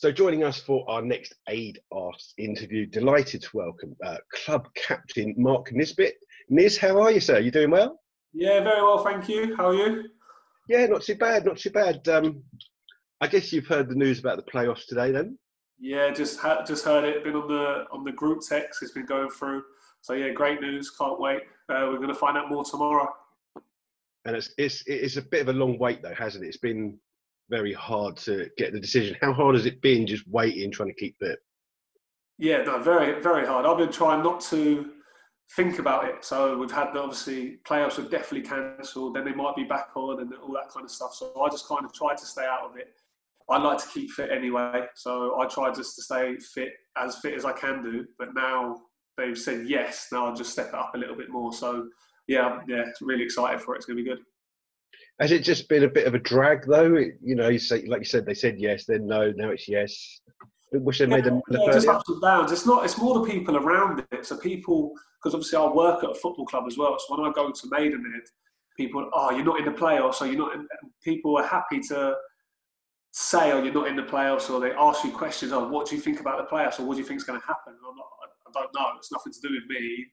So joining us for our next Ade Asks interview, delighted to welcome club captain Mark Nisbet. Niz, how are you, sir? You doing well? Yeah, very well, thank you. How are you? Yeah, not too bad, not too bad. I guess you've heard the news about the playoffs today then? Yeah, just heard it. Been on the group text. It's been going through. So yeah, great news. Can't wait. We're going to find out more tomorrow. And it's a bit of a long wait though, hasn't it? It's been very hard to get the decision. How hard has it been just waiting, trying to keep fit? Yeah, no, very, very hard. I've been trying not to think about it. So we've had obviously playoffs were definitely cancelled. Then they might be back on and all that kind of stuff. So I just kind of tried to stay out of it. I like to keep fit anyway, so I try just to stay fit as I can do. But now they've said yes. Now I'll just step it up a little bit more. So yeah, really excited for it. It's going to be good. Has it just been a bit of a drag though? You say, like you said, they said yes, then no, now it's yes. I wish they made them just ups and downs. It's more the people around it. So people, because obviously I work at a football club as well. So when I go to Maidenhead, people, you're not in the playoffs, so you're not in. People are happy to say, you're not in the playoffs, or they ask you questions of what do you think about the playoffs, or what do you think is going to happen? I don't know. It's nothing to do with me.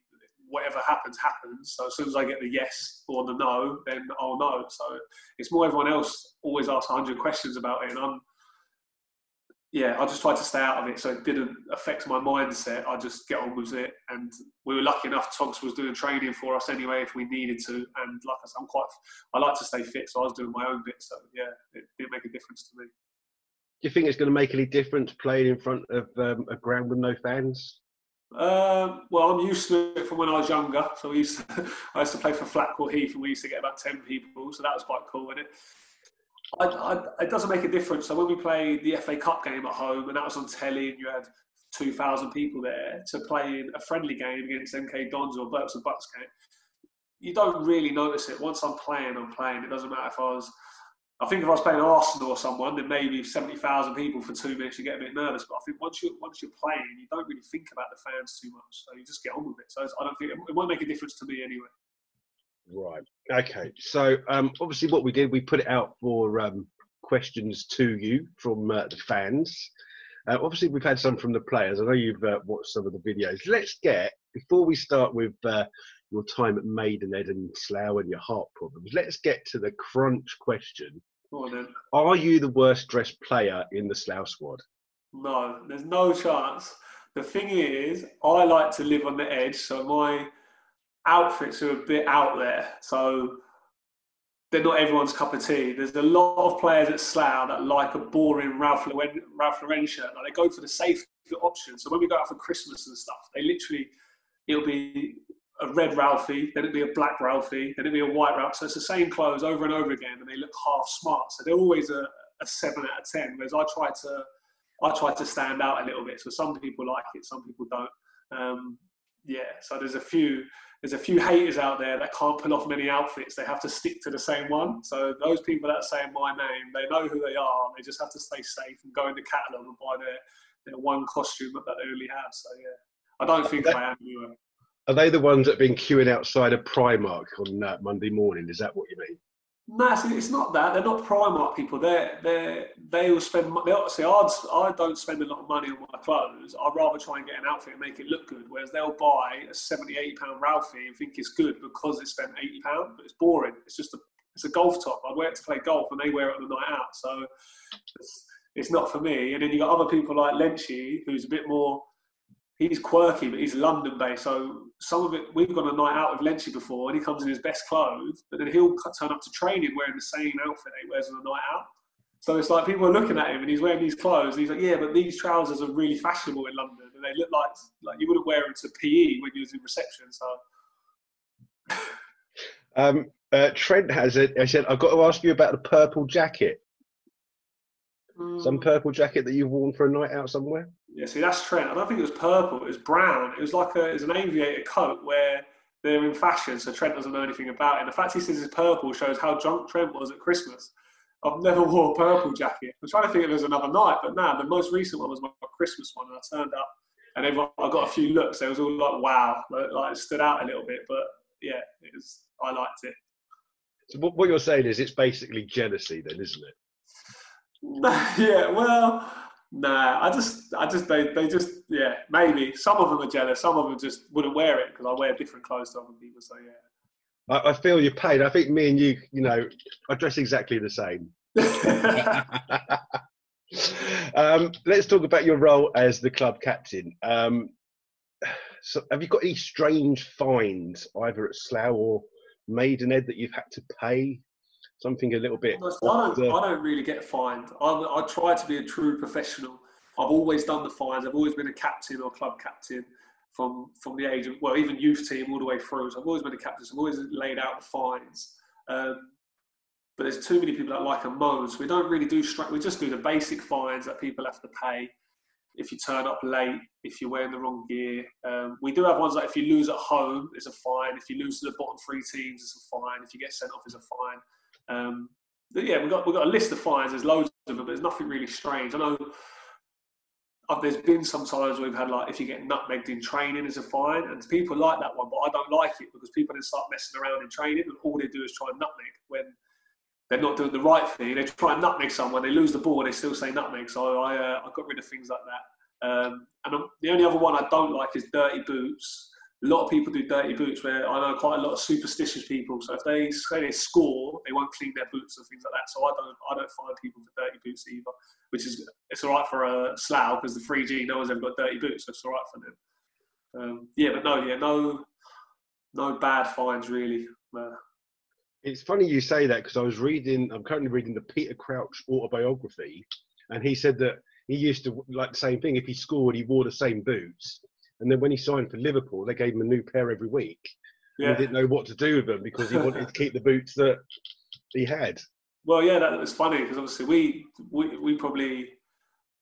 Whatever happens, happens. So as soon as I get the yes or the no, then I'll know. So it's more everyone else always asks 100 questions about it, and I just tried to stay out of it so it didn't affect my mindset. I just get on with it. And we were lucky enough, Togs was doing training for us anyway if we needed to. And like I said, I like to stay fit, so I was doing my own bit. So yeah, it didn't make a difference to me. Do you think it's going to make any difference playing in front of a ground with no fans? Well, I'm used to it from when I was younger. So I used to play for Flatcourt Heath, and we used to get about 10 people. So that was quite cool, wasn't it? It doesn't make a difference. So when we played the FA Cup game at home, and that was on telly, and you had 2,000 people there to play in a friendly game against MK Dons or Berks and Bucks game, you don't really notice it. Once I'm playing. It doesn't matter if I think if I was playing Arsenal or someone, then maybe 70,000 people for 2 minutes, you get a bit nervous. But I think once you're playing, you don't really think about the fans too much. So you just get on with it. So I don't think it won't make a difference to me anyway. Right. Okay. So obviously what we did, we put it out for questions to you from the fans. Obviously we've had some from the players. I know you've watched some of the videos. Before we start with your time at Maidenhead and Slough and your heart problems, let's get to the crunch question. Go on then. Are you the worst dressed player in the Slough squad? No, there's no chance. The thing is, I like to live on the edge, so my outfits are a bit out there, so they're not everyone's cup of tea. There's a lot of players at Slough that like a boring Ralph Lauren shirt. Like they go for the safe option. So when we go out for Christmas and stuff, it'll be a red Ralphie, then it'll be a black Ralphie, then it'll be a white Ralphie. So it's the same clothes over and over again, and they look half smart. So they're always a 7 out of 10. Whereas I try to stand out a little bit. So some people like it, some people don't. So there's a few haters out there that can't pull off many outfits. They have to stick to the same one. So those people that say my name, they know who they are. They just have to stay safe and go in the catalogue and buy their one costume that they only have. So yeah, I don't think I am anyway. Are they the ones that have been queuing outside of Primark on Monday morning? Is that what you mean? No, it's not that. They're not Primark people. They will spend. Obviously, I don't spend a lot of money on my clothes. I'd rather try and get an outfit and make it look good. Whereas they'll buy a £70, £80 Ralphie and think it's good because they spent £80, but it's boring. It's a golf top. I wear it to play golf, and they wear it on a night out. So it's not for me. And then you got other people like Lenchy, who's a bit more. He's quirky, but he's London-based. So some of it, we've gone a night out with Lenchy before, and he comes in his best clothes, but then he'll turn up to training wearing the same outfit that he wears on a night out. So it's like people are looking at him, and he's wearing these clothes, and he's like, yeah, but these trousers are really fashionable in London, and they look like you wouldn't wear them to PE when you was in reception. So. Trent has it. I said, I've got to ask you about the purple jacket. Some purple jacket that you've worn for a night out somewhere? Yeah, see, that's Trent. I don't think it was purple. It was brown. It was an aviator coat where they're in fashion, so Trent doesn't know anything about it. And the fact he says it's purple shows how drunk Trent was at Christmas. I've never wore a purple jacket. I'm trying to think if there's another night, but no, the most recent one was my Christmas one, and I turned up, and I got a few looks. It was all like, wow, like it stood out a little bit, but yeah, I liked it. So what you're saying is it's basically jealousy then, isn't it? Yeah, well, Nah, they just, yeah, maybe. Some of them are jealous. Some of them just wouldn't wear it because I wear different clothes to other people. So, I feel your pain. I think me and you, I dress exactly the same. yeah. Let's talk about your role as the club captain. So have you got any strange fines, either at Slough or Maidenhead, that you've had to pay? Something a little bit I don't really get fined. I try to be a true professional. I've always done the fines. I've always been a captain or club captain from the age of, well, even youth team all the way through. So I've always been a captain. So I've always laid out the fines. But there's too many people that like a moan. So we don't really do we just do the basic fines that people have to pay. If you turn up late, if you're wearing the wrong gear. We do have ones like if you lose at home, it's a fine. If you lose to the bottom 3 teams, it's a fine. If you get sent off, it's a fine. But yeah, we've got a list of fines. There's loads of them, but there's nothing really strange. I know there's been some times we've had, like, if you get nutmegged in training, is a fine, and people like that one, but I don't like it because people then start messing around in training, and all they do is try and nutmeg when they're not doing the right thing. They try and nutmeg someone, they lose the ball, and they still say nutmeg. So I got rid of things like that. And the only other one I don't like is dirty boots. A lot of people do dirty boots, where I know quite a lot of superstitious people. So if they say they score, they won't clean their boots and things like that. So I don't find people for dirty boots either, which is, it's all right for a Slough because the 3G, no one's ever got dirty boots, so it's all right for them. No bad fines really. It's funny you say that, because I'm currently reading the Peter Crouch autobiography, and he said that he used to like the same thing. If he scored, he wore the same boots. And then when he signed for Liverpool, they gave him a new pair every week. Yeah. And he didn't know what to do with them because he wanted to keep the boots that he had. Well, yeah, that was funny because obviously we probably,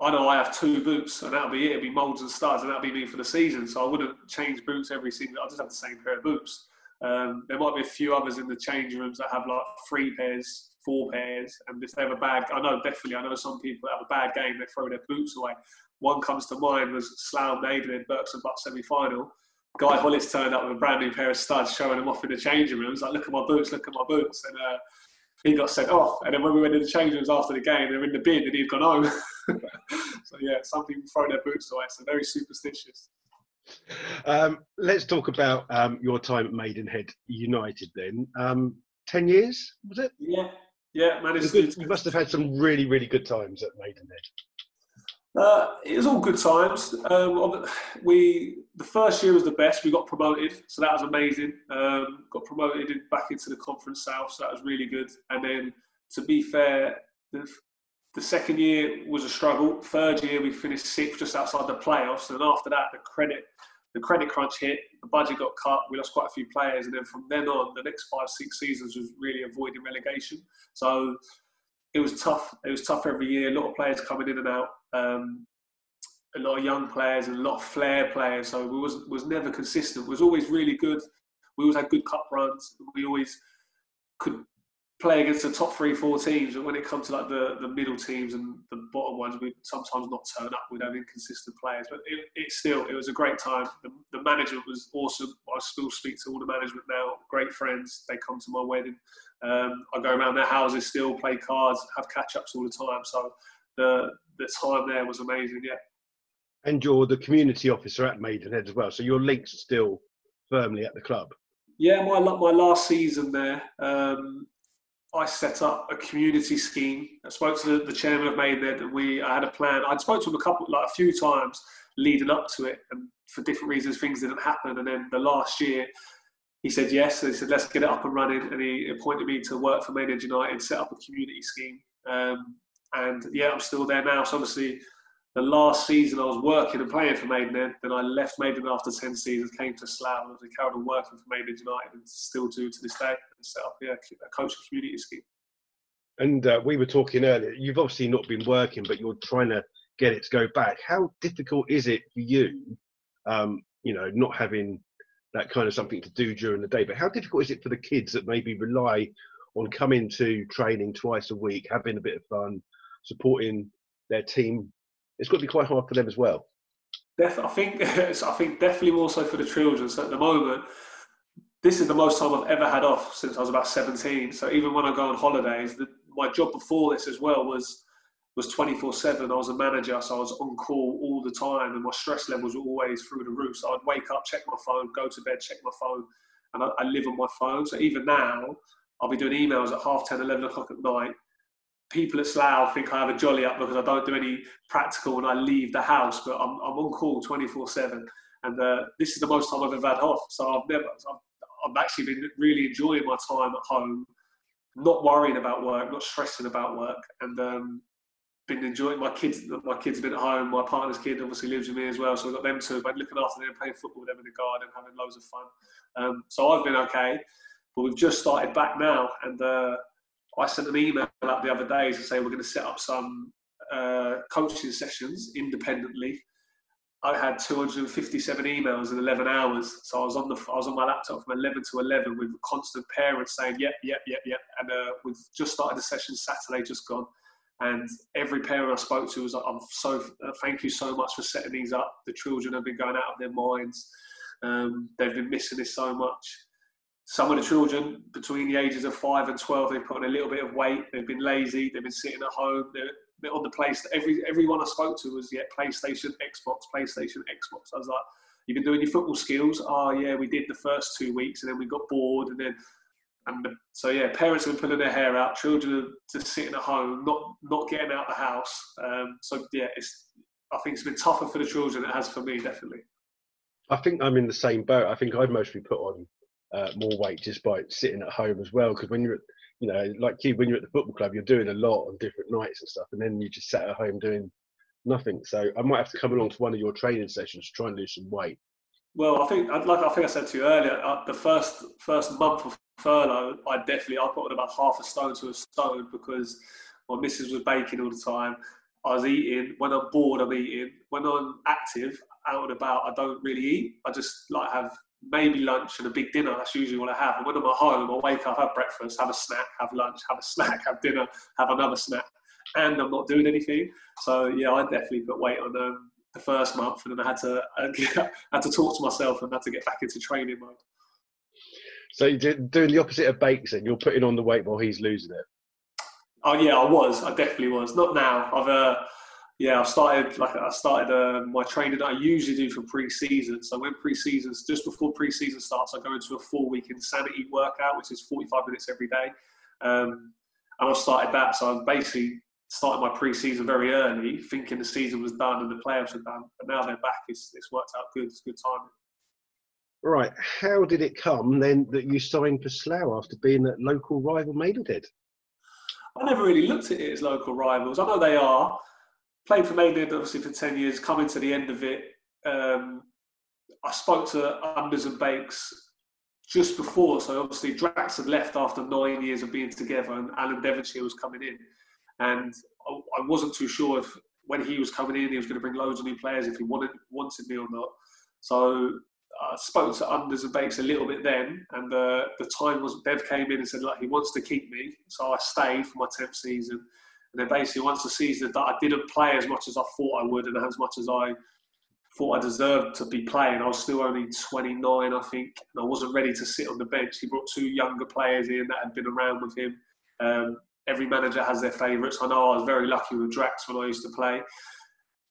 I know I have 2 boots and that'll be it. It'll be moulds and studs and that'll be me for the season. So I wouldn't change boots every season. I'll just have the same pair of boots. There might be a few others in the change rooms that have like 3 pairs, 4 pairs, and if they have a bad, I know some people that have a bad game, they throw their boots away. One comes to mind was Slough Maidenhead Berks and Bucks semi-final. Guy Hollis turned up with a brand new pair of studs, showing them off in the changing rooms. Like, look at my boots, look at my boots. And he got sent off. And then when we went to the changing rooms after the game, they were in the bin and he'd gone home. So yeah, some people throw their boots away. So very superstitious. Let's talk about your time at Maidenhead United then. 10 years, was it? Yeah. You must have had some really, really good times at Maidenhead. It was all good times. The first year was the best. We got promoted, so that was amazing. Got promoted back into the Conference South, so that was really good. And then, to be fair, the second year was a struggle. Third year, we finished 6th, just outside the playoffs. And after that, the credit crunch hit. The budget got cut. We lost quite a few players, and then from then on, the next 5-6 seasons was really avoiding relegation. So it was tough. It was tough every year. A lot of players coming in and out. A lot of young players and a lot of flair players. So we was never consistent. It was always really good. We always had good cup runs. We always could play against the top 3-4 teams. But when it comes to like the middle teams and the bottom ones, we'd sometimes not turn up. We'd have inconsistent players. But it was a great time. The management was awesome. I still speak to all the management now. Great friends. They come to my wedding. I go around their houses still, play cards, have catch-ups all the time. So the time there was amazing, yeah. And you're the community officer at Maidenhead as well, so your links are still firmly at the club. Yeah, my last season there, I set up a community scheme. I spoke to the chairman of Maidenhead, and I had a plan. I'd spoke to him a few times leading up to it, and for different reasons things didn't happen. And then the last year, he said yes. So he said, let's get it up and running. And he appointed me to work for Maidenhead United, set up a community scheme. And yeah, I'm still there now. So obviously, the last season I was working and playing for Maidenhead. Then I left Maidenhead after 10 seasons, came to Slough, and I was carried on working for Maidenhead United, and still do to this day. And set up a coaching community scheme. And we were talking earlier. You've obviously not been working, but you're trying to get it to go back. How difficult is it for you? Not having that kind of something to do during the day. But how difficult is it for the kids that maybe rely on coming to training twice a week, having a bit of fun, supporting their team? It's got to be quite hard for them as well. I think definitely more so for the children. So at the moment, this is the most time I've ever had off since I was about 17. So even when I go on holidays, my job before this as well was was 24/7. I was a manager, so I was on call all the time, and my stress levels were always through the roof. So I'd wake up, check my phone, go to bed, check my phone, and I live on my phone. So even now, I'll be doing emails at 10:30, 11 o'clock at night. People at Slough think I have a jolly up because I don't do any practical when I leave the house, but I'm on call 24/7. And this is the most time I've ever had off. So I've actually been really enjoying my time at home, not worrying about work, not stressing about work, and been enjoying my kids. My kids have been at home. My partner's kid obviously lives with me as well, so we've got them too. Been looking after them, playing football with them in the garden, having loads of fun. So I've been okay, but we've just started back now, and I sent an email out the other day to say we're going to set up some coaching sessions independently. I had 257 emails in 11 hours, so I was on my laptop from 11 to 11 with constant parents saying yep. And we've just started the session Saturday, just gone, and every parent I spoke to was like, thank you so much for setting these up. The children have been going out of their minds. They've been missing this so much. Some of the children between the ages of 5 and 12, they've put on a little bit of weight. They've been lazy. They've been sitting at home. They're on the PlayStation. Everyone I spoke to was PlayStation, Xbox. I was like, "You've been doing your football skills?" "Oh yeah, we did the first 2 weeks, and then we got bored, so yeah, parents have been pulling their hair out. Children are just sitting at home, not getting out of the house. So yeah, I think it's been tougher for the children than it has for me, definitely. I think I'm in the same boat. I think I'd mostly put on more weight just by sitting at home as well. Because when you're, like you, when you're at the football club, you're doing a lot on different nights and stuff, and then you just sat at home doing nothing. So I might have to come along to one of your training sessions to try and lose some weight. Well, I think I said to you earlier, the first month of furlough, I put on about half a stone to a stone because my missus was baking all the time. I was eating. When I'm bored, I'm eating. When I'm active, out and about, I don't really eat. I just have maybe lunch and a big dinner. That's usually what I have. And when I'm at home, I wake up, have breakfast, have a snack, have lunch, have a snack, have dinner, have another snack, and I'm not doing anything. So yeah, I definitely put weight on the first month, and then I had to talk to myself and had to get back into training mode. So you're doing the opposite of Bakes, and you're putting on the weight while he's losing it. Oh yeah, I definitely was. Not now. I started my training that I usually do for pre-season. So when just before pre-season starts, I go into a 4-week insanity workout, which is 45 minutes every day. And I've started that. So I've basically started my pre-season very early, thinking the season was done and the playoffs are done. But now they're back. It's worked out good. It's good timing. Right. How did it come then that you signed for Slough after being at local rival Maidenhead? I never really looked at it as local rivals. I know they are. Played for Maidenhead obviously for 10 years, coming to the end of it. I spoke to Unders and Bakes just before, so obviously Drax had left after 9 years of being together and Alan Devonshire was coming in. And I wasn't too sure if when he was coming in, he was going to bring loads of new players, if he wanted me or not. So I spoke to Unders and Bakes a little bit then, and the time was Dev came in and said, like, he wants to keep me. So I stayed for my 10th season. And then basically once the season that I didn't play as much as I thought I would and as much as I thought I deserved to be playing. I was still only 29, I think, and I wasn't ready to sit on the bench. He brought 2 younger players in that had been around with him. Every manager has their favourites. I know I was very lucky with Drax when I used to play.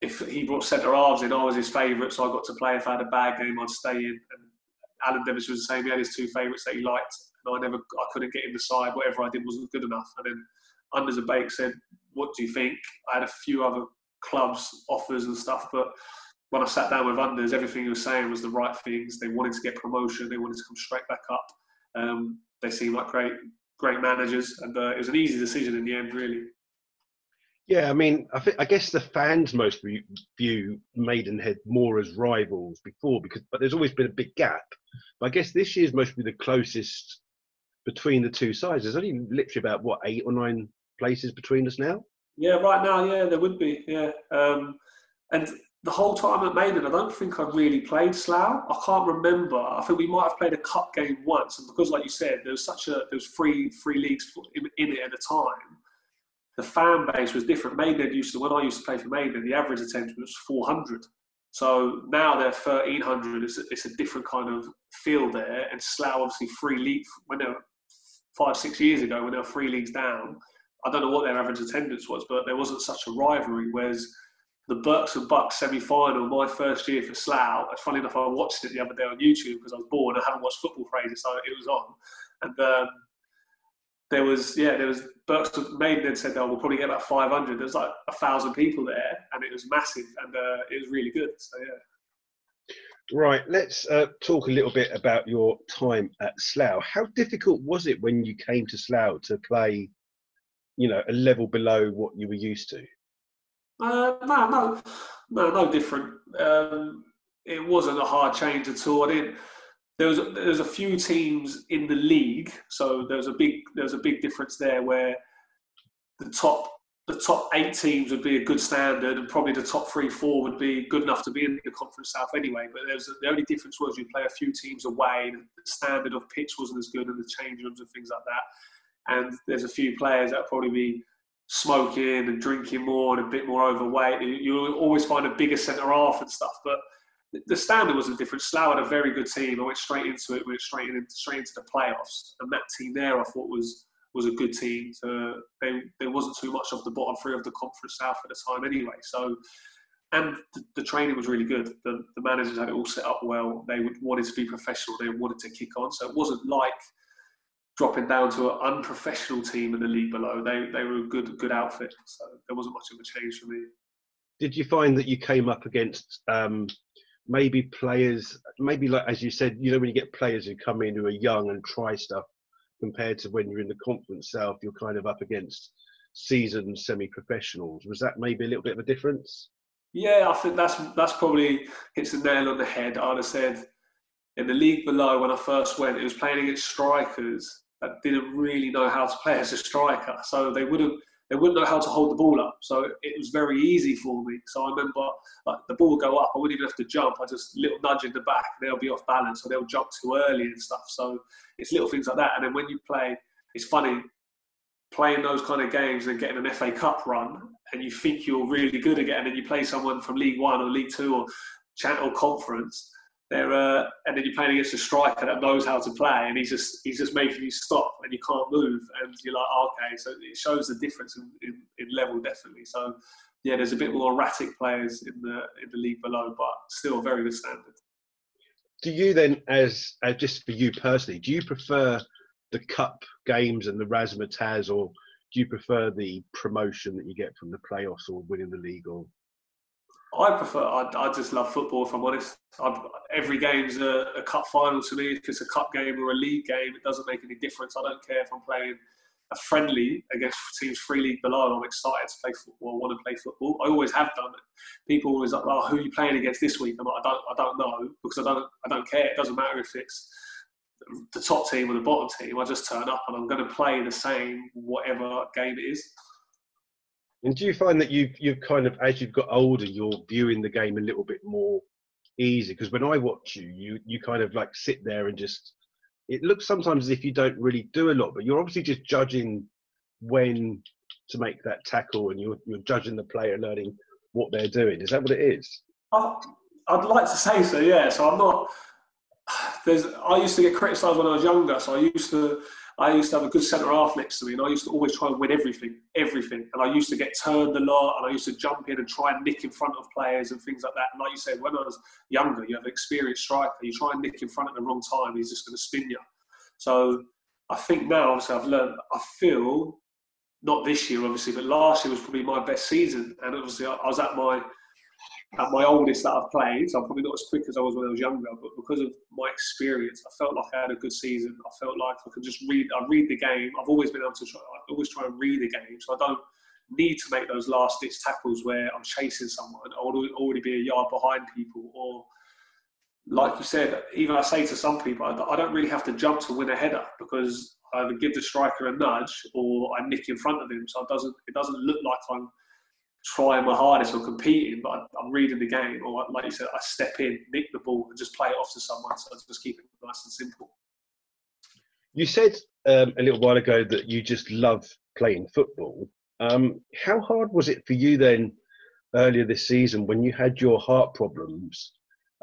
If he brought centre-halves in, I was his favourite, so I got to play. If I had a bad game, I'd stay in. And Alan Devonshire was the same. He had his 2 favourites that he liked, and I couldn't get in the side. Whatever I did wasn't good enough. And then Unders and Bakes said, "What do you think?" I had a few other clubs offers and stuff, but when I sat down with Unders, everything he was saying was the right things. They wanted to get promotion. They wanted to come straight back up. They seemed like great managers, and it was an easy decision in the end, really. Yeah, I mean, I guess the fans mostly view Maidenhead more as rivals before, but there's always been a big gap. But I guess this year's mostly the closest between the two sides. There's only literally about 8 or 9 places between us now. Yeah, right now, yeah, there would be, yeah. And the whole time at Maidenhead, I don't think I'd really played Slough. I can't remember. I think we might have played a cup game once, and because, like you said, there was three leagues in it at the time. The fan base was different. Maidenhead when I used to play for Maidenhead, the average attendance was 400. So now they're 1,300. It's a different kind of feel there. And Slough, obviously, 3 league when they were 5-6 years ago, when they were 3 leagues down, I don't know what their average attendance was, but there wasn't such a rivalry. Whereas the Berks and Bucks semi-final, my first year for Slough, funny enough, I watched it the other day on YouTube because I was bored. I haven't watched football for ages, so it was on. And there was Berks Maidenhead said, "Oh, we'll probably get about 500." There was like 1,000 people there, and it was massive, and it was really good. So yeah. Right, let's talk a little bit about your time at Slough. How difficult was it when you came to Slough to play, a level below what you were used to? No different. It wasn't a hard change at all. There was a few teams in the league, so there was a big difference there where the top 8 teams would be a good standard, and probably the top 3-4 would be good enough to be in the Conference South anyway. But the only difference was you play a few teams away, and the standard of pitch wasn't as good, and the change rooms and things like that. And there's a few players that would probably be smoking and drinking more and a bit more overweight. You always find a bigger centre half and stuff, but the standard wasn't different. Slough had a very good team. I went straight into it. We went straight into the playoffs, and that team there I thought was a good team. There wasn't too much of the bottom 3 of the Conference South at the time anyway. So, and the training was really good. The managers had it all set up well. They wanted to be professional. They wanted to kick on. So it wasn't like dropping down to an unprofessional team in the league below. They were a good outfit. So there wasn't much of a change for me. Did you find that you came up against maybe players, maybe like, as you said, when you get players who come in who are young and try stuff, compared to when you're in the Conference South, you're kind of up against seasoned semi-professionals. Was that maybe a little bit of a difference? Yeah, I think that's probably hits the nail on the head. I'd have said in the league below, when I first went, it was playing against strikers that didn't really know how to play as a striker. So they wouldn't know how to hold the ball up. So it was very easy for me. So I remember the ball would go up, I wouldn't even have to jump. I just little nudge in the back, they'll be off balance, or they'll jump too early and stuff. So it's little things like that. And then when you play, it's funny, playing those kind of games and getting an FA Cup run, and you think you're really good again, and then you play someone from League One or League Two or Channel Conference, and then you're playing against a striker that knows how to play, and he's just making you stop, and you can't move, and you're like, oh, okay. So it shows the difference in level, definitely. So yeah, there's a bit more erratic players in the league below, but still a very good standard. Do you then, as just for you personally, do you prefer the cup games and the razzmatazz, or do you prefer the promotion that you get from the playoffs or winning the league? Or I just love football, if I'm honest. Every game's a cup final to me. If it's a cup game or a league game, it doesn't make any difference. I don't care if I'm playing a friendly against teams 3 league below. I'm excited to play football. I want to play football. I always have done it. People always like, oh, who are you playing against this week? I'm like, I don't know, because I don't care. It doesn't matter if it's the top team or the bottom team. I just turn up and I'm going to play the same whatever game it is. And do you find that you've kind of, as you've got older, you're viewing the game a little bit more easy? Because when I watch you kind of like sit there and just, it looks sometimes as if you don't really do a lot, but you're obviously just judging when to make that tackle, and you're judging the player, learning what they're doing. Is that what it is? I'd like to say so, yeah. So I'm not. I used to get criticised when I was younger, so I used to have a good centre half next to me, and I used to always try and win everything. And I used to get turned a lot, and I used to jump in and try and nick in front of players and things like that. And like you said, when I was younger, you have an experienced striker, you try and nick in front at the wrong time, he's just going to spin you. So I think now, obviously, I've learned, I feel, not this year, obviously, but last year was probably my best season. And obviously, I was at my oldest that I've played, so I'm probably not as quick as I was when I was younger, but because of my experience, I felt like I had a good season. I felt like I could just read the game. I've always been able to try and read the game, so I don't need to make those last-ditch tackles where I'm chasing someone. I would already be a yard behind people, or like you said, even I say to some people, I don't really have to jump to win a header, because I either give the striker a nudge or I nick in front of him, so it doesn't look like I'm trying my hardest or competing, but I'm reading the game, or like you said, I step in, nick the ball, and just play it off to someone. So I just keep it nice and simple. You said a little while ago that you just love playing football. How hard was it for you then earlier this season when you had your heart problems?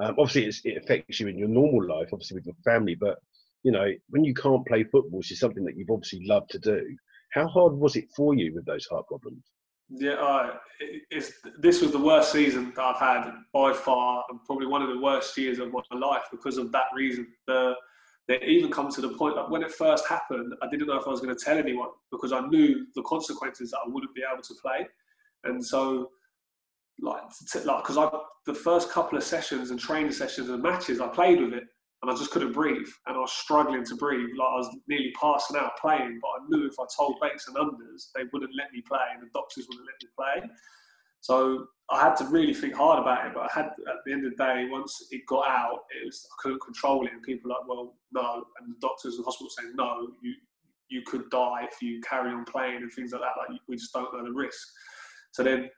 Obviously, it affects you in your normal life, obviously with your family, but when you can't play football, which is something that you've obviously loved to do. How hard was it for you with those heart problems? Yeah, this was the worst season that I've had by far, and probably one of the worst years of my life because of that reason. They even come to the point that when it first happened, I didn't know if I was going to tell anyone because I knew the consequences that I wouldn't be able to play, and so because the first couple of sessions and training sessions and matches I played with it, and I just couldn't breathe, and I was struggling to breathe, like I was nearly passing out playing. But I knew if I told Bakes and Unders, they wouldn't let me play, and the doctors wouldn't let me play. So I had to really think hard about it. But I had, at the end of the day, once it got out, I couldn't control it, and people were like, well, no, and the doctors and the hospital saying, no, you could die if you carry on playing and things like that. Like we just don't know the risk. So then,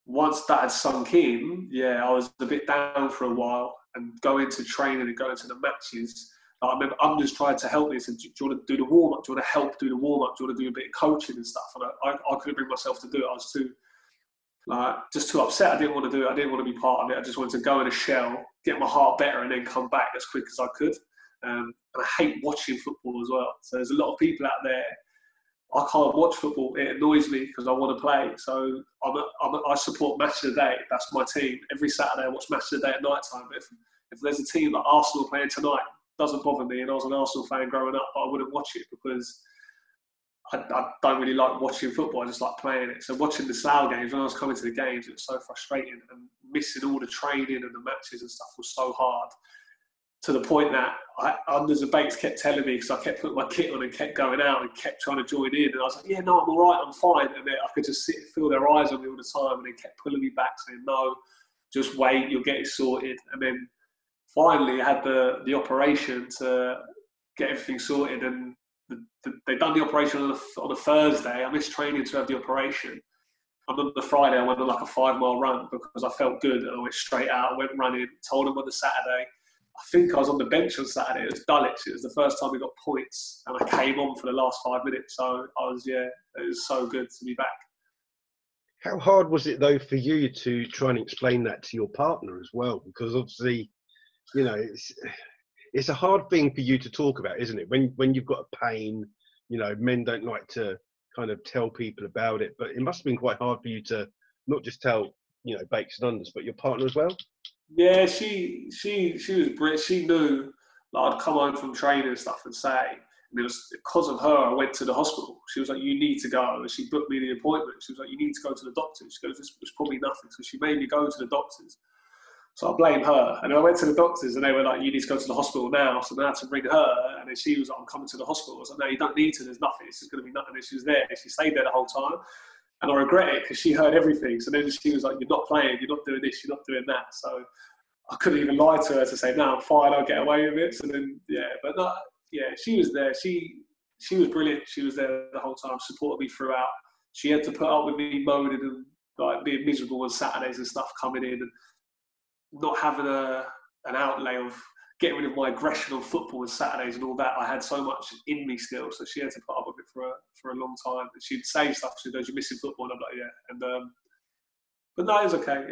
once that had sunk in, I was a bit down for a while, and going to training and going to the matches. I remember Unders tried to help me and said, do you want to do the warm-up? Do you want to help do the warm-up? Do you want to do a bit of coaching and stuff? And I couldn't bring myself to do it. I was just too upset. I didn't want to do it. I didn't want to be part of it. I just wanted to go in a shell, get my heart better, and then come back as quick as I could. And I hate watching football as well. So there's a lot of people out there, I can't watch football. It annoys me because I want to play. So I support Match of the Day. That's my team. Every Saturday I watch Match of the Day at night time. But if there's a team like Arsenal playing tonight, it doesn't bother me. And I was an Arsenal fan growing up, but I wouldn't watch it because I don't really like watching football. I just like playing it. So watching the Slough games, when I was coming to the games, it was so frustrating. And missing all the training and the matches and stuff was so hard. To the point that Unders and Bakes kept telling me, because I kept putting my kit on and kept going out and kept trying to join in. And I was like, yeah, no, I'm all right, I'm fine. And then I could just sit and feel their eyes on me all the time. And they kept pulling me back saying, no, just wait, you'll get it sorted. And then finally I had the operation to get everything sorted. And they'd done the operation on a Thursday. I missed training to have the operation. And on the Friday, I went on like a 5-mile run because I felt good. And I went straight out, I went running, told them on the Saturday. I think I was on the bench on Saturday. It was Dulwich. It was the first time we got points, and I came on for the last 5 minutes. So it was so good to be back. How hard was it though for you to try and explain that to your partner as well? Because obviously, it's a hard thing for you to talk about, isn't it? When you've got a pain, men don't like to kind of tell people about it. But it must have been quite hard for you to not just tell, Bakes and Unders, but your partner as well. Yeah, she was British. She knew that I'd come home from training and stuff and say, and it was because of her I went to the hospital. She was like, you need to go. And she booked me the appointment. She was like, you need to go to the doctors. She goes, this was probably nothing. So she made me go to the doctors. So I blame her. And then I went to the doctors and they were like, you need to go to the hospital now. So I had to ring her. And then she was like, I'm coming to the hospital. I was like, no, you don't need to. There's nothing. It's just going to be nothing. And she was there. She stayed there the whole time. And I regret it because she heard everything. So then she was like, you're not playing, you're not doing this, you're not doing that. So I couldn't even lie to her to say, no, I'm fine, I'll get away with it. So then, she was there. She was brilliant. She was there the whole time, supported me throughout. She had to put up with me moaning and like being miserable on Saturdays and stuff, coming in and not having an outlay of getting rid of my aggression on football on Saturdays and all that. I had so much in me still, so she had to put up with it for a long time. And she'd say stuff. She goes, "You're missing football," and I'm like, "Yeah." And but no, it was okay.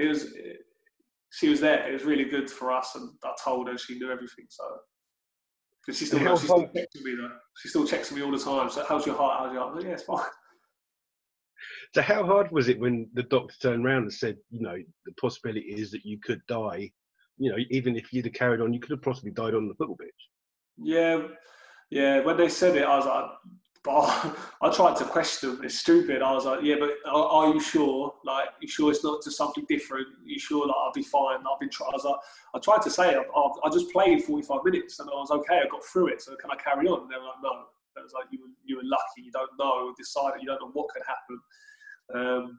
She was there. It was really good for us, and I told her she knew everything. So, but she still texts me though. She still checks me all the time. So, how's your heart? How's your heart? I'm like, yeah, it's fine. So how hard was it when the doctor turned around and said, the possibility is that you could die? Even if you'd have carried on, you could have possibly died on the football pitch. Yeah. When they said it, I was like, but I tried to question them. It's stupid. I was like, yeah, but are you sure? Like, you sure it's not just something different? You sure like I'll be fine? I tried to say I just played 45 minutes and I was okay. I got through it. So can I carry on? And they were like, no. It was like you were lucky. You don't know. Decided you don't know what could happen.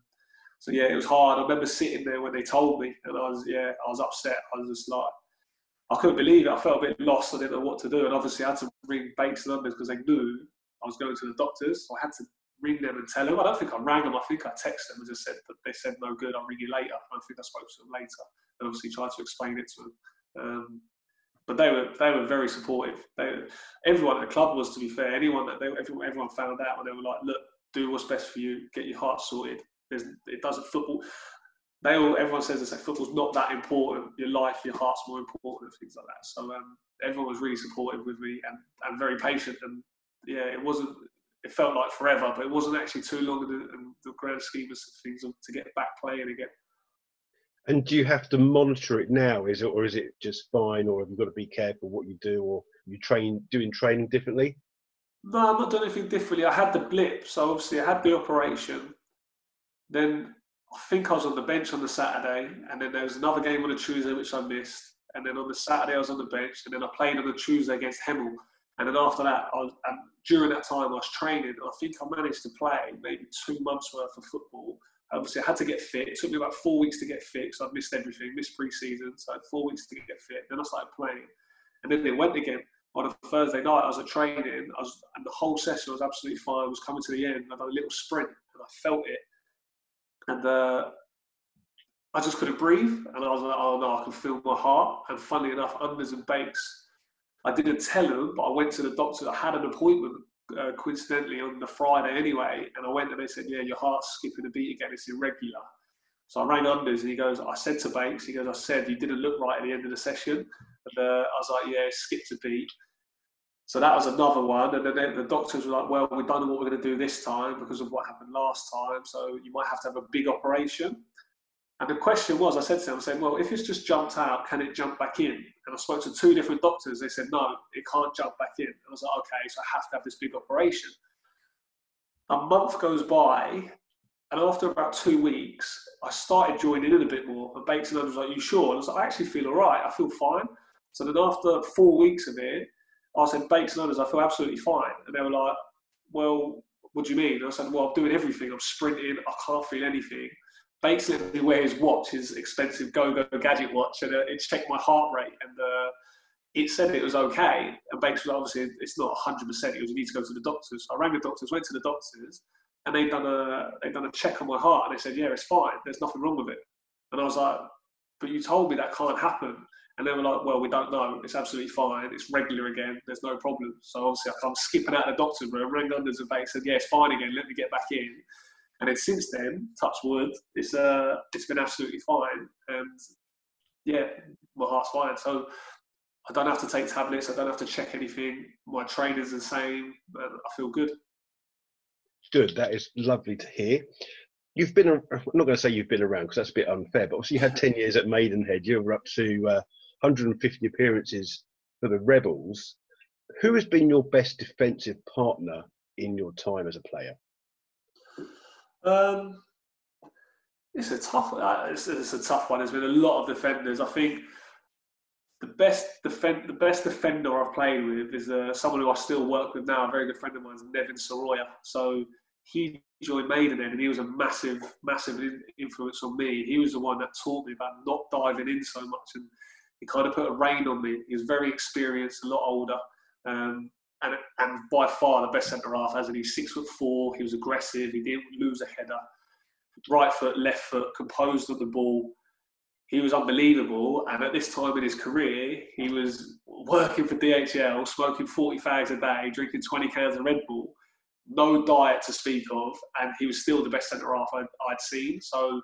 So it was hard. I remember sitting there when they told me, and I was upset. I was just like, I couldn't believe it. I felt a bit lost. I didn't know what to do, and obviously I had to ring Bakes and Unders because they knew I was going to the doctors. So I had to ring them and tell them. I don't think I rang them. I think I texted them and just said that they said no good. I'll ring you later. I think I spoke to them later, and obviously tried to explain it to them. But they were very supportive. Everyone at the club was, to be fair. Everyone found out, and they were like, look, do what's best for you. Get your heart sorted. It doesn't football. Everyone says they say football's not that important. Your life, your heart's more important, and things like that. So everyone was really supportive with me and very patient. And it wasn't it felt like forever, but it wasn't actually too long in the grand scheme of things to get back playing again. And do you have to monitor it now, or is it just fine, or have you got to be careful what you do, or you doing training differently? No, I'm not doing anything differently. I had the blip, so obviously I had the operation. Then I think I was on the bench on the Saturday, and then there was another game on the Tuesday which I missed. And then on the Saturday I was on the bench, and then I played on the Tuesday against Hemel. And then after that, and during that time I was training. I think I managed to play maybe 2 months worth of football. Obviously I had to get fit. It took me about 4 weeks to get fit, so I missed everything, missed pre-season. So I had 4 weeks to get fit. Then I started playing, and then it went again. On a Thursday night, I was at training, and the whole session was absolutely fine. I was coming to the end, and I done a little sprint, and I felt it. And I just couldn't breathe, and I was like, oh no, I can feel my heart. And funnily enough, unders and bakes, I didn't tell them, but I went to the doctor. I had an appointment, coincidentally, on the Friday anyway, and I went and they said, yeah, your heart's skipping a beat again, it's irregular. So I rang unders, and he goes, I said to Bakes, he goes, I said, you didn't look right at the end of the session. And I was like, yeah, it skipped a beat. So that was another one. And then the doctors were like, well, we don't know what we're going to do this time because of what happened last time. So you might have to have a big operation. And the question was, I said to them, I said, well, if it's just jumped out, can it jump back in? And I spoke to 2 different doctors. They said, no, it can't jump back in. And I was like, okay, so I have to have this big operation. A month goes by, and after about 2 weeks, I started joining in a bit more. And Bakes and I was like, you sure? And I was like, I actually feel all right. I feel fine. So then after 4 weeks of it, I said, Bakes and others, I feel absolutely fine. And they were like, well, what do you mean? And I said, well, I'm doing everything. I'm sprinting. I can't feel anything. Bakes let me wear his watch, his expensive Go-Go gadget watch, and it checked my heart rate, and it said it was okay. And Bakes was obviously, it's not 100%. It was, you need to go to the doctors. I rang the doctors, went to the doctors, and they'd done a check on my heart, and they said, yeah, it's fine. There's nothing wrong with it. And I was like, but you told me that can't happen. And they were like, well, we don't know. It's absolutely fine. It's regular again. There's no problem. So obviously I come skipping out of the doctor's room, rang unders and Bakes, said, yeah, it's fine again. Let me get back in. And then since then, touch wood, it's been absolutely fine. And yeah, my heart's fine. So I don't have to take tablets. I don't have to check anything. My training's the same, and I feel good. Good. That is lovely to hear. You've been, I'm not going to say you've been around because that's a bit unfair, but obviously you had 10 years at Maidenhead. You were up to 150 appearances for the Rebels. Who has been your best defensive partner in your time as a player? It's a tough one. There's been a lot of defenders. I think the best defender I've played with is someone who I still work with now. A very good friend of mine is Nevin Soroya. So he joined Maidenhead, and he was a massive influence on me. He was the one that taught me about not diving in so much, and he kind of put a rein on me. He was very experienced, a lot older, and by far the best centre half. As in, he's 6'4". He was aggressive. He didn't lose a header. Right foot, left foot, composed on the ball. He was unbelievable. And at this time in his career, he was working for DHL, smoking 40 fags a day, drinking 20 cans of Red Bull. No diet to speak of, and he was still the best centre half I'd seen. So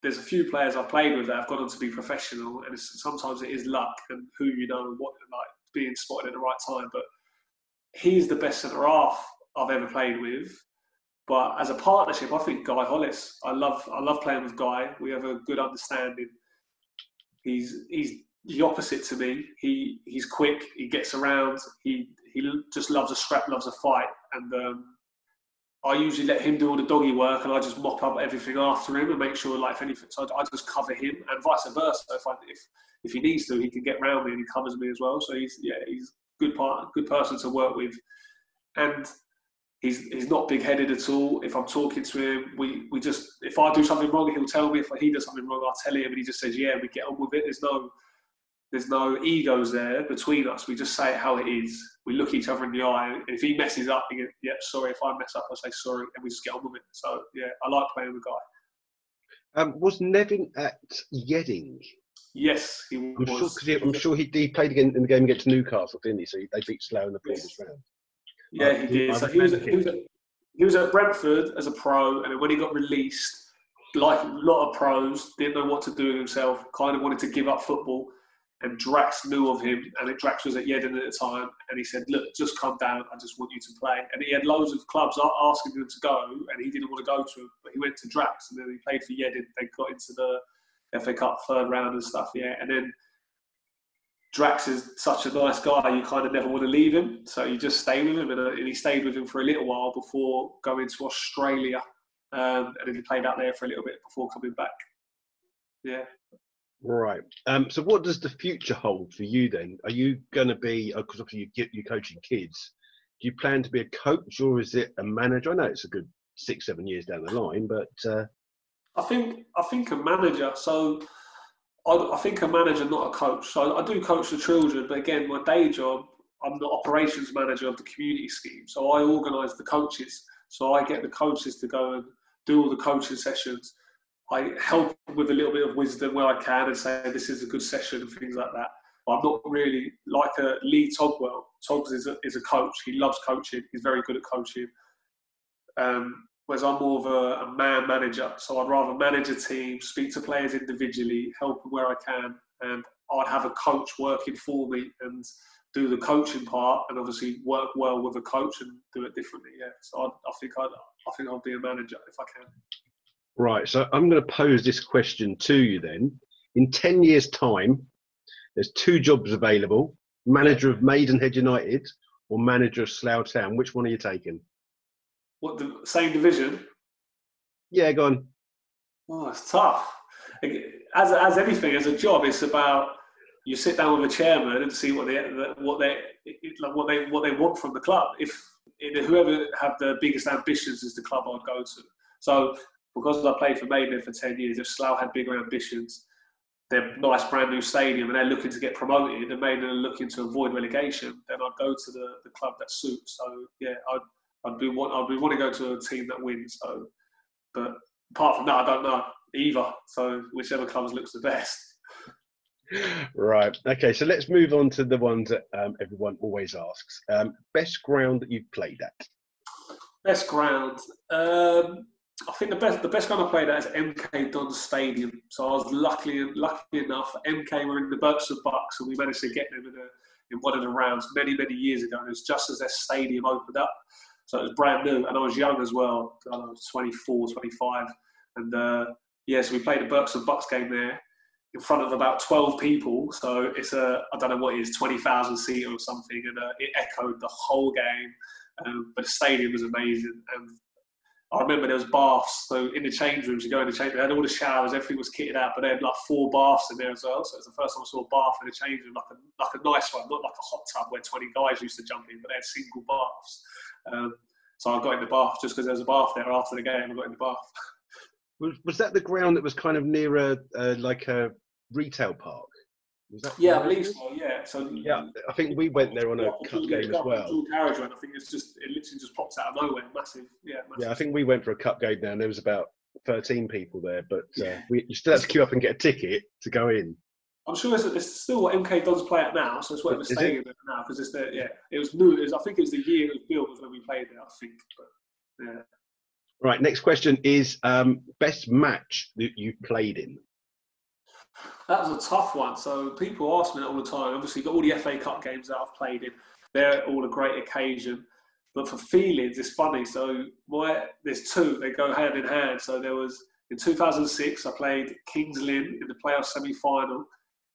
there's a few players I've played with that have gone on to be professional, and sometimes it is luck and who you know and what, like being spotted at the right time. But he's the best centre half I've ever played with. But as a partnership, I think Guy Hollis. I love playing with Guy. We have a good understanding. He's the opposite to me. He's quick. He gets around. He just loves a scrap, loves a fight. And I usually let him do all the doggy work, and I just mop up everything after him and make sure, like, if anything, so I just cover him, and vice versa. If he needs to, he can get round me and he covers me as well. So he's good person to work with, and he's not big-headed at all. If I'm talking to him, we just, if I do something wrong, he'll tell me. If he does something wrong, I'll tell him, and he just says, yeah, we get on with it. There's no egos there between us. We just say it how it is. We look each other in the eye. And if he messes up, he goes, yeah, sorry. If I mess up, I say sorry, and we just get on with it. So, yeah, I like playing with Guy. Was Nevin at Yedding? Yes, he was. I'm sure he played again in the game against Newcastle, didn't he? So they beat Slough in the previous round. Yeah, he did. So he was at Brentford as a pro, and then when he got released, like a lot of pros, didn't know what to do with himself, kind of wanted to give up football. and Drax knew of him, and Drax was at Yedden at the time, and he said, look, just come down, I just want you to play. And he had loads of clubs asking him to go, and he didn't want to go to him, but he went to Drax, and then he played for Yedden. They got into the FA Cup third round and stuff, yeah. And then Drax is such a nice guy, you kind of never want to leave him, so you just stay with him, and he stayed with him for a little while before going to Australia, and then he played out there for a little bit before coming back. Yeah. Right. So what does the future hold for you then? Are you going to be, because obviously you're coaching kids, do you plan to be a coach or is it a manager? I know it's a good 6-7 years down the line, but... I think a manager. So I think a manager, not a coach. So I do coach the children, but again, my day job, I'm the operations manager of the community scheme. So I organise the coaches. So I get the coaches to go and do all the coaching sessions. I help with a little bit of wisdom where I can and say this is a good session and things like that. But I'm not really like a Lee Togwell. Togs is a coach. He loves coaching. He's very good at coaching. Whereas I'm more of a man manager. So I'd rather manage a team, speak to players individually, help them where I can, and I'd have a coach working for me and do the coaching part, and obviously work well with a coach and do it differently. Yeah. So I think I'll be a manager if I can. Right, so I'm going to pose this question to you then. In 10 years' time, there's 2 jobs available, manager of Maidenhead United or manager of Slough Town. Which one are you taking? What, the same division? Yeah, go on. Oh, it's tough. As anything, as a job, it's about you sit down with a chairman and see what they want from the club. If whoever have the biggest ambitions is the club I'd go to. So because I played for Maidenhead for 10 years, if Slough had bigger ambitions, they're nice brand new stadium and they're looking to get promoted and Maidenhead are looking to avoid relegation, then I'd go to the club that suits. So yeah, I'd be wanting to go to a team that wins. So, but apart from that, I don't know either. So whichever club looks the best. Right. Okay. So let's move on to the ones that everyone always asks. Best ground that you've played at? Best ground. I think the best ground I played at is MK Dons Stadium. So I was lucky enough. MK were in the Bucks and Bucks, and we managed to get them in one of the rounds many years ago. And it was just as their stadium opened up. So it was brand new, and I was young as well. I was 24, 25. And so we played the Bucks and Bucks game there in front of about 12 people. So it's I don't know what it is, 20,000 seater or something. And it echoed the whole game. But the stadium was amazing. And I remember there was baths. So in the change rooms, you go in the change room, they had all the showers, everything was kitted out, but they had like 4 baths in there as well. So it was the first time I saw a bath in the change room, like a nice one, not like a hot tub where 20 guys used to jump in, but they had single baths. So I got in the bath just because there was a bath there after the game. I got in the bath. Was that the ground that was kind of near like a retail park? Was that I believe so. Yeah. So yeah, I think we went there on a cup game as well. Carriage run. I think it literally just pops out of nowhere. Massive. Yeah. Yeah, I think we went for a cup game there, and there was about 13 people there, but you still had to queue up and get a ticket to go in. I'm sure it's still what MK Dons play at now, so it's where we're staying there now because it's there. Yeah, it was new. I think it was the year it was built was when we played there. I think. But, yeah. Right. Next question is best match that you played in. That was a tough one. So people ask me that all the time. Obviously, got all the FA Cup games that I've played in. They're all a great occasion. But for feelings, it's funny. So there's 2. They go hand in hand. So there was in 2006, I played Kings Lynn in the playoff semi-final.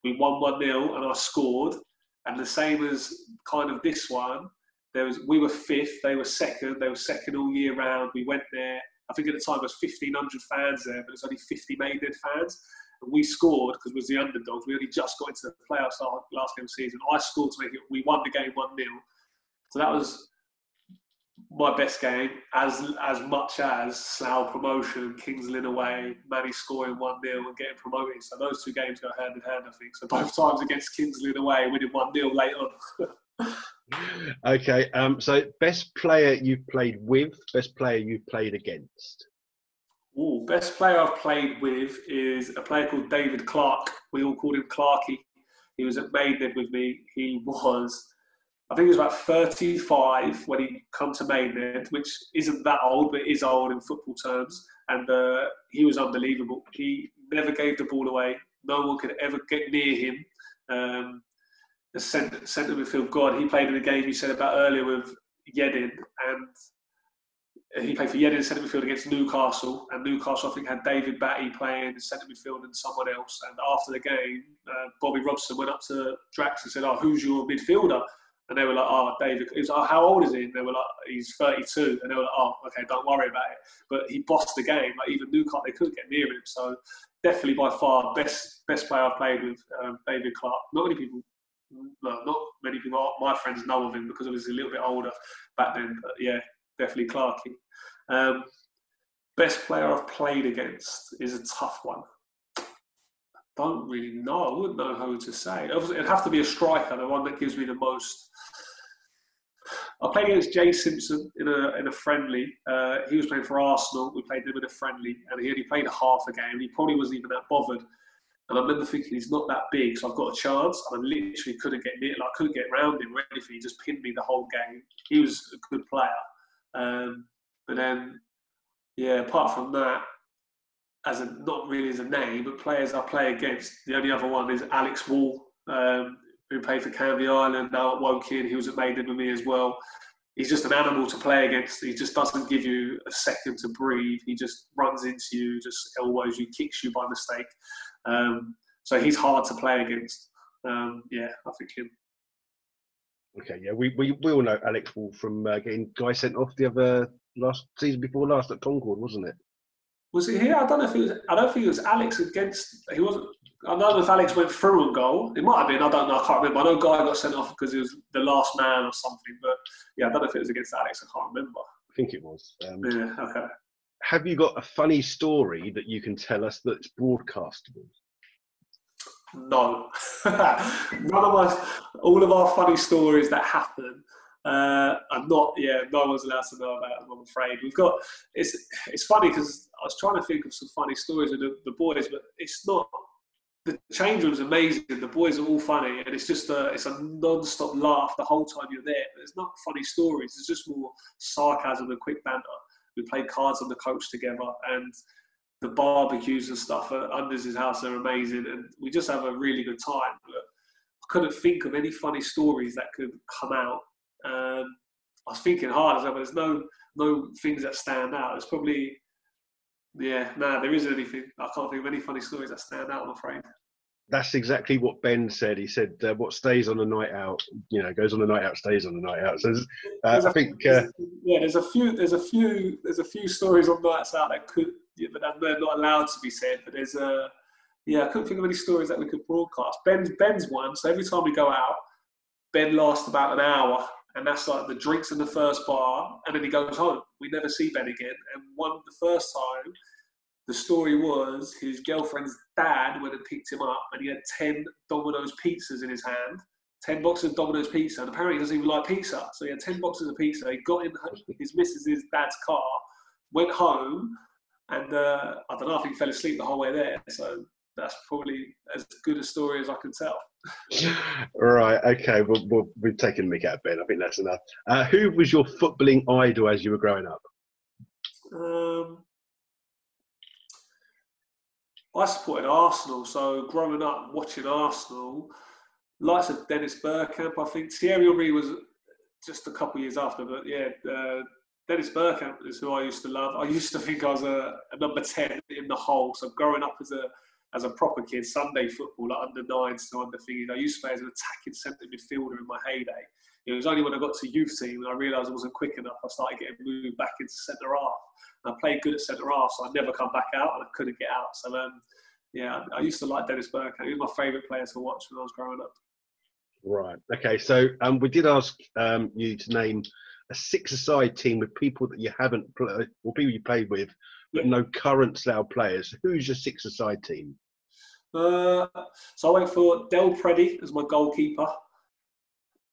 We won 1-0 and I scored. And the same as kind of this one, we were 5th. They were 2nd. They were 2nd all year round. We went there. I think at the time it was 1,500 fans there, but it was only 50 Maidenhead fans. And we scored because we was the underdogs. We only just got into the playoffs last game of the season. I scored to make it. We won the game 1-0. So that was my best game, as much as Slough promotion, Kings Lynn away, Manny scoring 1-0 and getting promoted. So those 2 games go hand in hand, I think. So both times against Kings Lynn away, winning 1-0 late on. Okay. So best player you've played with, best player you've played against. Ooh, best player I've played with is a player called David Clark. We all called him Clarky. He was at Maidenhead with me. He was, I think he was about 35 when he come to Maidenhead, which isn't that old, but is old in football terms. And he was unbelievable. He never gave the ball away. No one could ever get near him. the centre midfield god. He played in the game you said about earlier with Yedin, and he played for Yedin centre midfield against Newcastle, and Newcastle I think had David Batty playing centre midfield and someone else. And after the game, Bobby Robson went up to Drax and said, "Oh, who's your midfielder?" And they were like, "Oh, David." He was like, "How old is he?" And they were like, "He's 32." And they were like, "Oh, okay, don't worry about it." But he bossed the game. Like even Newcastle, they couldn't get near him. So definitely by far best player I've played with, David Clark. Not many people, my friends know of him because I was a little bit older back then. But yeah, definitely Clarkie. Best player I've played against is a tough one. Don't really know. I wouldn't know who to say. It'd have to be a striker, the one that gives me the most. I played against Jay Simpson in a friendly. He was playing for Arsenal. We played him in a friendly, and he only played half a game. He probably wasn't even that bothered. And I remember thinking he's not that big, so I've got a chance. And I literally couldn't get near, like I couldn't get around him or anything. He just pinned me the whole game. He was a good player. But then, yeah, apart from that, not really as a name, but players I play against. The only other one is Alex Wall, who played for Canvey Island, now at Woking. He was at Maiden with me as well. He's just an animal to play against. He just doesn't give you a second to breathe. He just runs into you, just elbows you, kicks you by mistake. So he's hard to play against. Yeah, I think him. Okay, yeah, we all know Alex Wall from getting guy sent off the other season before last at Concord, wasn't it? Was it here? I don't know if it was. I don't think it was Alex against. He wasn't. I don't know if Alex went through on goal. It might have been. I don't know. I can't remember. I know Guy got sent off because he was the last man or something. But yeah, I don't know if it was against Alex. I can't remember. I think it was. Yeah. Okay. Have you got a funny story that you can tell us that's broadcastable? No. All of our funny stories that happen. I'm not. Yeah, no one's allowed to know about them. I'm afraid we've got. It's funny because I was trying to think of some funny stories with the boys, but it's not. The change room's amazing. The boys are all funny, and it's a non-stop laugh the whole time you're there. But it's not funny stories. It's just more sarcasm and quick banter. We play cards on the coach together, and the barbecues and stuff at Unders' house are amazing, and we just have a really good time. But I couldn't think of any funny stories that could come out. I was thinking hard as well, but there's no things that stand out. It's probably, there isn't anything. I can't think of any funny stories that stand out, I'm afraid. That's exactly what Ben said. He said, "What stays on a night out, goes on a night out, stays on a night out." So I think, there's a few stories on nights out that could, but they're not allowed to be said. But there's I couldn't think of any stories that we could broadcast. Ben's one. So every time we go out, Ben lasts about an hour. And that's like the drinks in the first bar, and then he goes home. We never see Ben again. And the first time, the story was his girlfriend's dad went and picked him up, and he had 10 Domino's pizzas in his hand, 10 boxes of Domino's pizza, and apparently he doesn't even like pizza. So he had 10 boxes of pizza. He got in his missus' dad's car, went home, and I don't know, I think he fell asleep the whole way there. So that's probably as good a story as I can tell. Right, okay, well, we've taken Mick out of Ben. I think that's enough. Who was your footballing idol as you were growing up? I supported Arsenal, so growing up watching Arsenal, likes of Dennis Bergkamp, I think. Thierry Henry was just a couple of years after, but yeah, Dennis Bergkamp is who I used to love. I used to think I was a number 10 in the hole, so growing up as a proper kid, Sunday football, like under 9s to under thingies. I used to play as an attacking centre midfielder in my heyday. It was only when I got to youth team and I realised I wasn't quick enough, I started getting moved back into centre half. And I played good at centre half, so I never come back out and I couldn't get out. So I used to like Dennis Bergkamp. He was my favourite player to watch when I was growing up. Right. Okay. So we did ask you to name a six-a-side team with people that you haven't played, or people you played with, but no current Slough players. Who's your six-a-side team? So I went for Del Preddy as my goalkeeper.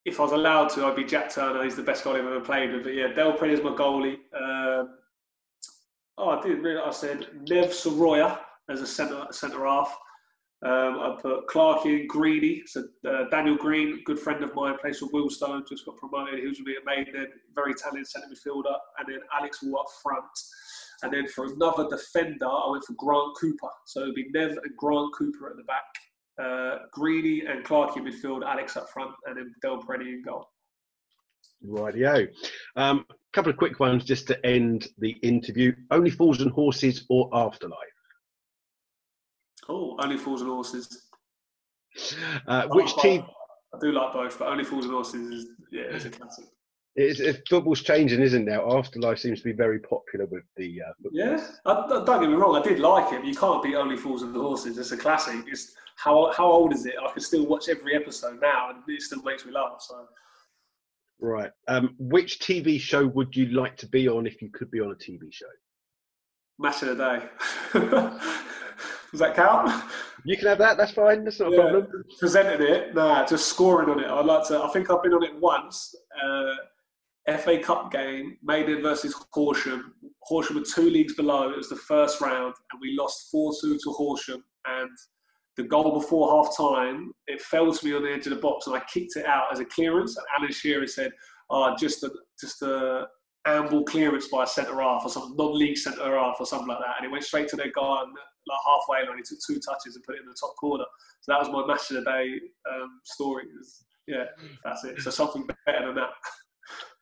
If I was allowed to, I'd be Jack Turner. He's the best goalie I've ever played with. But yeah, Del Preddy is my goalie. I didn't realise I said Nev Soroya as a centre half. I put Clarkie and Greeny. So Daniel Green, good friend of mine, plays for Willstone, just got promoted. He was with me at Maiden, very talented centre midfielder. And then Alex Wall up front. And then for another defender, I went for Grant Cooper. So it would be Nev and Grant Cooper at the back. Greeny and Clarkey in midfield, Alex up front, and then Del Peretti in goal. Rightio. Couple of quick ones just to end the interview. Only Fools and Horses or Afterlife? Oh, Only Fools and Horses. Which team? I do like both, but Only Fools and Horses is a classic. Football's changing, isn't it now? Afterlife seems to be very popular with the Yeah, don't get me wrong, I did like it, but you can't beat Only Fools and Horses. It's a classic. It's how old is it? I can still watch every episode now, and it still makes me laugh. So, right. Which TV show would you like to be on if you could be on a TV show? Match of the Day. Does that count? You can have that. That's fine. That's not a problem. Presented it. Nah, just scoring on it. I'd like to. I think I've been on it once. FA Cup game, Maiden versus Horsham. Horsham were 2 leagues below. It was the first round, and we lost 4-2 to Horsham. And the goal before half time, it fell to me on the edge of the box, and I kicked it out as a clearance. And Alan Shearer said, just a amble clearance by a centre half or something, non-league centre half or something like that. And it went straight to their guy, and like halfway, and he took 2 touches and put it in the top corner. So that was my Match of the Day story. Yeah, that's it. So something better than that.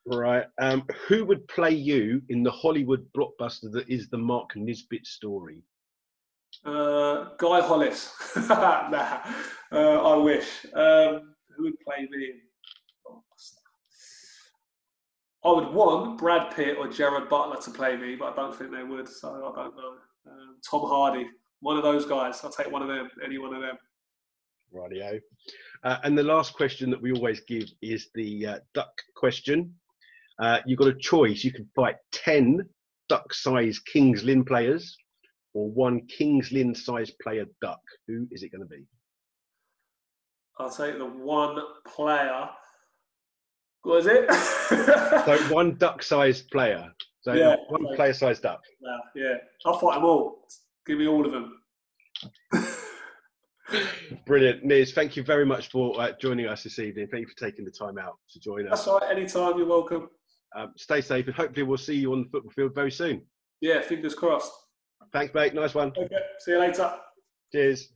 Right. Who would play you in the Hollywood blockbuster that is the Mark Nisbet story? Guy Hollis. Nah, I wish. Who would play me? I would want Brad Pitt or Gerard Butler to play me, but I don't think they would, so I don't know. Tom Hardy, one of those guys. I'll take one of them, any one of them. Rightio. And the last question that we always give is the duck question. You've got a choice. You can fight 10 duck-sized Kings Lynn players or 1 Kings Lynn-sized player duck. Who is it going to be? I'll take the 1 player. What is it? So 1 duck-sized player. So yeah, 1 player-sized duck. Yeah. I'll fight them all. Give me all of them. Brilliant. Niz, thank you very much for joining us this evening. Thank you for taking the time out to join us. That's all right. Anytime, you're welcome. Stay safe, and hopefully we'll see you on the football field very soon. Yeah, fingers crossed. Thanks, mate. Nice one. Okay, see you later. Cheers.